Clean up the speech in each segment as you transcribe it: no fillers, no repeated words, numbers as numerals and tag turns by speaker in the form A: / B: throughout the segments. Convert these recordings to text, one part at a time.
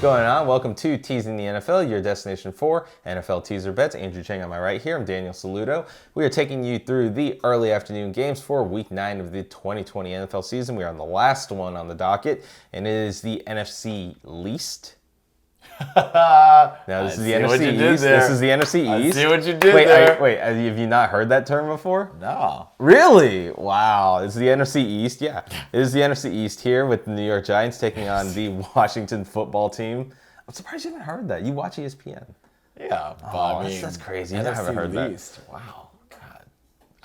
A: going on? Welcome to Teasing the NFL, your destination for NFL teaser bets. Andrew Chang on my right here. I'm Daniel Saludo. We are taking you through the early afternoon games for Week 9 of the 2020 NFL season. We are on the last one on the docket, and it is the NFC least. Now, this is the NFC East. This is the NFC East.
B: I see what you did there.
A: Wait, have you not heard that term before?
B: No.
A: Really? Wow. This is the NFC East? Yeah. It is the NFC East here with the New York Giants taking on the Washington football team. I'm surprised you haven't heard that. You watch ESPN.
B: Yeah. But
A: that's crazy. I haven't heard that.
B: Wow.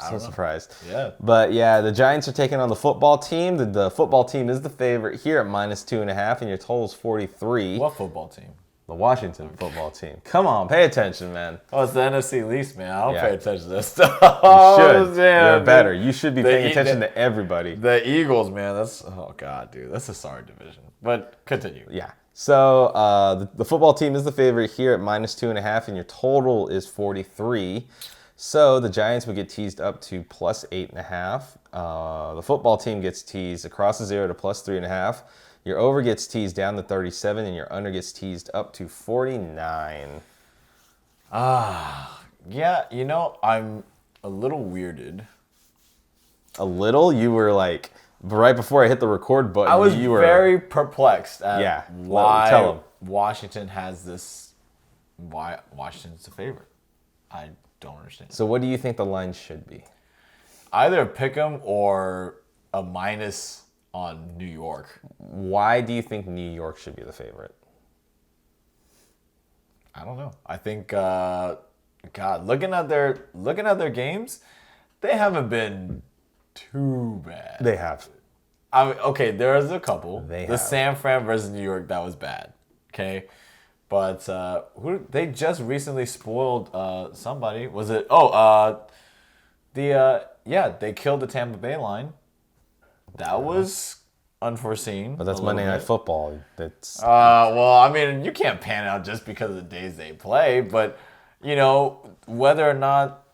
A: So surprised.
B: Yeah.
A: But yeah, the Giants are taking on the football team. The football team is the favorite here at -2.5, and your total is 43.
B: What football team?
A: The Washington football team. Come on, pay attention, man.
B: Oh, it's the NFC least, man. I don't pay attention to this stuff.
A: You should. You're better. You should be paying attention to everybody.
B: The Eagles, man. Oh god, dude. That's a sorry division. But continue.
A: Yeah. So the football team is the favorite here at -2.5, and your total is 43. So the Giants would get teased up to +8.5. The football team gets teased across the 0 to +3.5. Your over gets teased down to 37, and your under gets teased up to 49.
B: Yeah, I'm a little weirded.
A: A little? You were like, right before I hit the record button,
B: I was
A: you were
B: very perplexed at why
A: tell 'em.
B: Washington has this. Why Washington's the favorite? I don't understand.
A: So what do you think the line should be?
B: Either pick 'em or a minus on New York.
A: Why do you think New York should be the favorite?
B: I don't know. I think God, looking at their games, they haven't been too bad.
A: They have.
B: Okay, there's a couple.
A: The
B: San Fran versus New York, that was bad. Okay. But they just recently spoiled somebody. Was it? They killed the Tampa Bay line. That was unforeseen.
A: But that's Monday Night Football. That's
B: well, I mean, you can't pan out just because of the days they play. But whether or not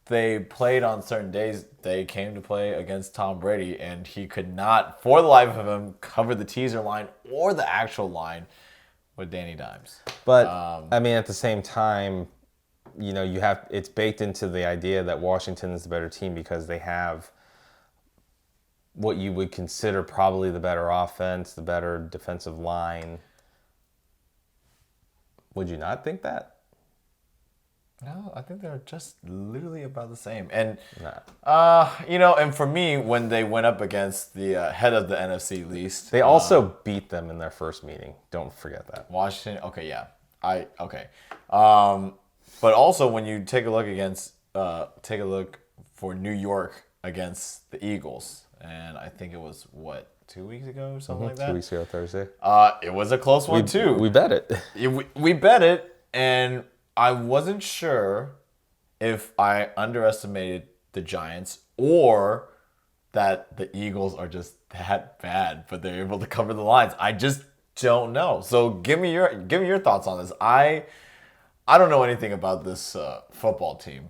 B: they played on certain days, they came to play against Tom Brady, and he could not, for the life of him, cover the teaser line or the actual line with Danny Dimes.
A: But I mean, at the same time, it's baked into the idea that Washington is the better team because they have what you would consider probably the better offense, the better defensive line. Would you not think that?
B: No, I think they're just literally about the same. And and for me, when they went up against the head of the NFC least,
A: they also beat them in their first meeting. Don't forget that.
B: Washington. Okay, yeah, but also when you take a look for New York against the Eagles, and I think it was 2 weeks ago or something like that.
A: 2 weeks ago Thursday.
B: It was a close one too.
A: We bet it.
B: We bet it, and I wasn't sure if I underestimated the Giants or that the Eagles are just that bad, but they're able to cover the lines. I just don't know. So give me your thoughts on this. I don't know anything about this football team.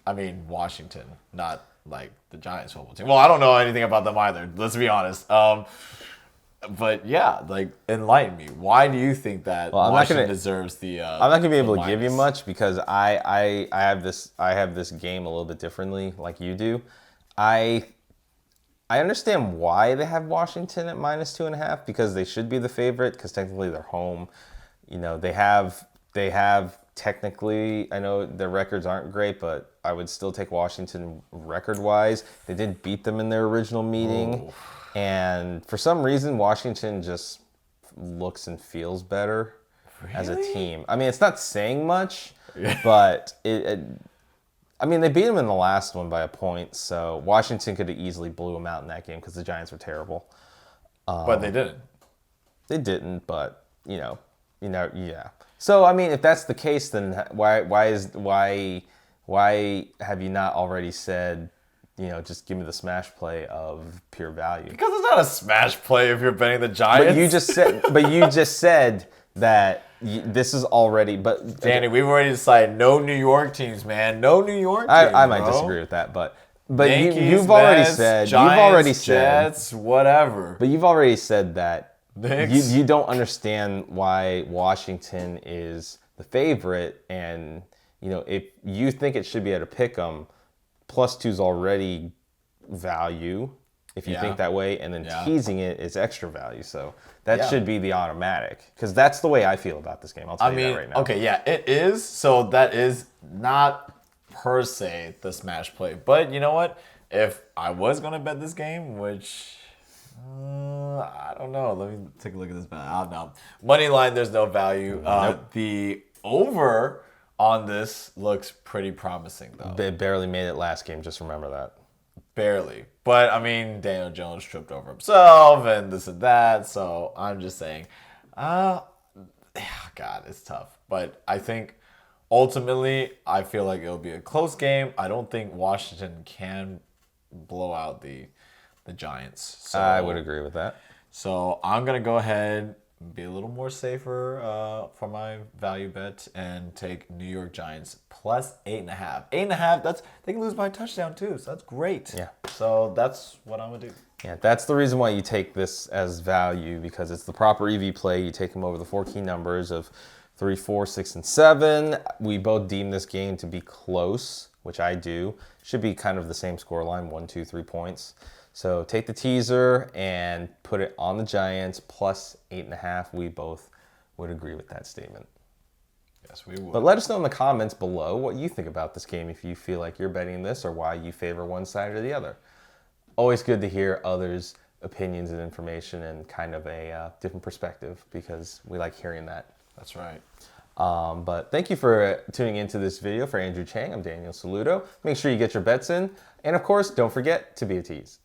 B: I mean, Washington, not like the Giants football team. Well, I don't know anything about them either. Let's be honest. But yeah, enlighten me. Why do you think that Washington deserves the?
A: I'm not gonna be able to give you much because I have this game a little bit differently, like you do. I understand why they have Washington at -2.5 because they should be the favorite because technically they're home. They have technically. I know their records aren't great, but I would still take Washington record-wise. They did beat them in their original meeting. Oh. And for some reason, Washington just looks and feels better as a team. I mean, it's not saying much, but I mean, they beat them in the last one by a point, so Washington could have easily blew them out in that game because the Giants were terrible.
B: But they didn't.
A: They didn't, but yeah. So I mean, if that's the case, then why have you not already said? Just give me the smash play of pure value.
B: Because it's not a smash play if you're betting the Giants.
A: But you just said that this is already. But
B: Danny, we've already decided no New York teams, man. No New York teams.
A: I might disagree with that, but
B: Yankees,
A: you've
B: Mets,
A: already said
B: Giants, Jets, whatever.
A: But you've already said that
B: Knicks.
A: You don't understand why Washington is the favorite, and if you think it should be at a pick 'em, +2's already value if you
B: Yeah.
A: think that way, and then
B: Yeah.
A: teasing it is extra value. So that
B: Yeah.
A: should be the automatic, because that's the way I feel about this game. I'll tell
B: I
A: you
B: mean,
A: that right now.
B: okay, yeah, it is. So that is not per se the smash play. But you know what? If I was going to bet this game, which I don't know. Let me take a look at this bet. I don't know. Money line, there's no value. The over on this looks pretty promising, though.
A: They barely made it last game. Just remember that.
B: Barely. But, I mean, Daniel Jones tripped over himself and this and that. So I'm just saying, God, it's tough. But I think ultimately, I feel like it'll be a close game. I don't think Washington can blow out the Giants. So,
A: I would agree with that.
B: So I'm going to go ahead be a little more safer for my value bet and take New York Giants +8.5. 8.5, they can lose by a touchdown too, so that's great.
A: Yeah.
B: So that's what I'm gonna do.
A: Yeah, that's the reason why you take this as value, because it's the proper EV play. You take them over the 4 key numbers of 3, 4, 6, and 7. We both deem this game to be close, which I do. Should be kind of the same score line, 1, 2, 3 points. So take the teaser and put it on the Giants +8.5. We both would agree with that statement.
B: Yes, we would.
A: But let us know in the comments below what you think about this game, if you feel like you're betting this or why you favor one side or the other. Always good to hear others' opinions and information and kind of a different perspective, because we like hearing that.
B: That's right.
A: But thank you for tuning into this video. For Andrew Chang, I'm Daniel Saludo. Make sure you get your bets in. And of course, don't forget to be a tease.